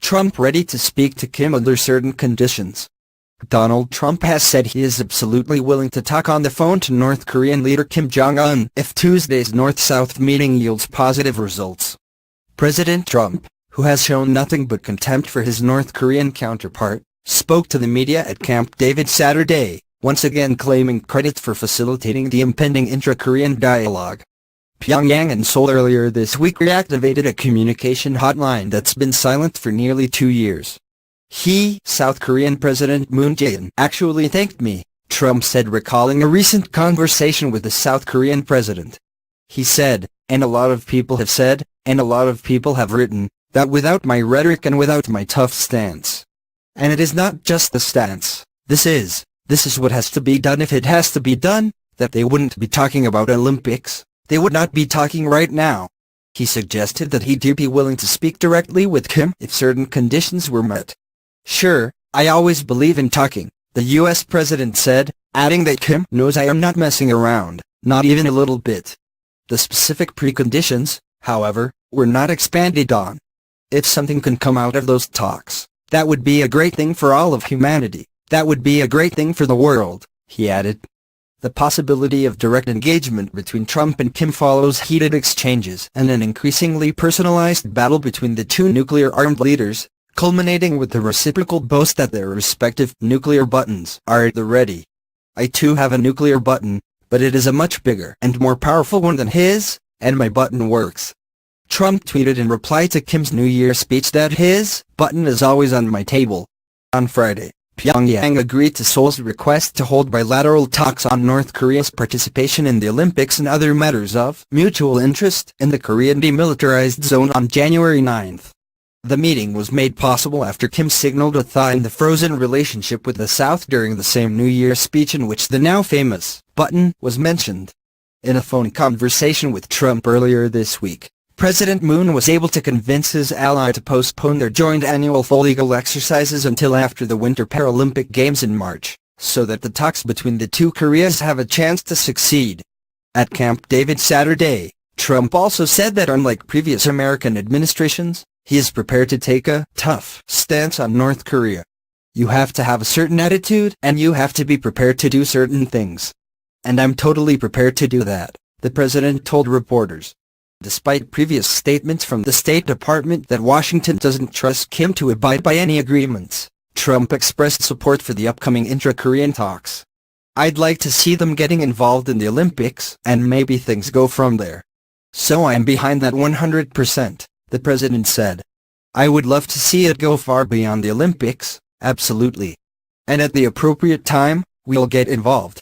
Trump ready to speak to Kim under certain conditions. Donald Trump has said he is absolutely willing to talk on the phone to North Korean leader Kim Jong-un if Tuesday's North-South meeting yields positive results. President Trump, who has shown nothing but contempt for his North Korean counterpart, spoke to the media at Camp David Saturday, once again claiming credit for facilitating the impending intra-Korean dialogue. Pyongyang and Seoul earlier this week reactivated a communication hotline that's been silent for nearly 2 years. South Korean President Moon Jae-in actually thanked me, Trump said, recalling a recent conversation with the South Korean president. He said, and a lot of people have said, and a lot of people have written, that without my rhetoric and without my tough stance. And it is not just the stance, this is what has to be done if it has to be done, that they wouldn't be talking about Olympics, they would not be talking right now. He suggested that he'd be willing to speak directly with Kim if certain conditions were met. Sure, I always believe in talking, the US president said, adding that Kim knows I am not messing around, not even a little bit. The specific preconditions, however, were not expanded on. If something can come out of those talks, that would be a great thing for all of humanity, that would be a great thing for the world, he added. The possibility of direct engagement between Trump and Kim follows heated exchanges and an increasingly personalized battle between the two nuclear-armed leaders, culminating with the reciprocal boast that their respective nuclear buttons are at the ready. I too have a nuclear button, but it is a much bigger and more powerful one than his, and my button works. Trump tweeted in reply to Kim's New Year speech that his button is always on my table. On Friday, Pyongyang agreed to Seoul's request to hold bilateral talks on North Korea's participation in the Olympics and other matters of mutual interest in the Korean demilitarized zone on January 9. The meeting was made possible after Kim signaled a thaw in the frozen relationship with the South during the same New Year speech in which the now famous button was mentioned. In a phone conversation with Trump earlier this week, President Moon was able to convince his ally to postpone their joint annual full legal exercises until after the Winter Paralympic Games in March, so that the talks between the two Koreas have a chance to succeed. At Camp David Saturday, Trump also said that unlike previous American administrations, he is prepared to take a tough stance on North Korea. You have to have a certain attitude and you have to be prepared to do certain things. And I'm totally prepared to do that, the president told reporters. Despite previous statements from the State Department that Washington doesn't trust Kim to abide by any agreements, Trump expressed support for the upcoming intra-Korean talks. I'd like to see them getting involved in the Olympics, and maybe things go from there. So I'm behind that 100%, the president said. I would love to see it go far beyond the Olympics, absolutely. And at the appropriate time, we'll get involved.